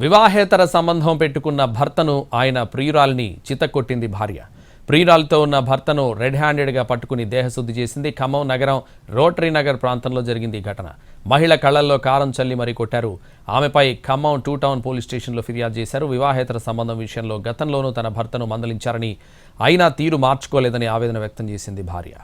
వివాహేతర సంబంధం పెట్టుకున్న భర్తను ఆయన ప్రియురాలిని చితక్కొట్టింది భార్య. ప్రియురాలతో ఉన్న భర్తను రెడ్ హ్యాండెడ్గా పట్టుకుని దేహశుద్ధి చేసింది. ఖమ్మం నగరం రోటరీ నగర్ ప్రాంతంలో జరిగింది ఈ ఘటన. మహిళ కళ్లల్లో కారం చల్లి మరీ కొట్టారు. ఆమెపై ఖమ్మం 2 టౌన్ పోలీస్ స్టేషన్లో ఫిర్యాదు చేశారు. వివాహేతర సంబంధం విషయంలో గతంలోనూ తన భర్తను మందలించారని, అయినా తీరు మార్చుకోలేదని ఆవేదన వ్యక్తం చేసింది భార్య.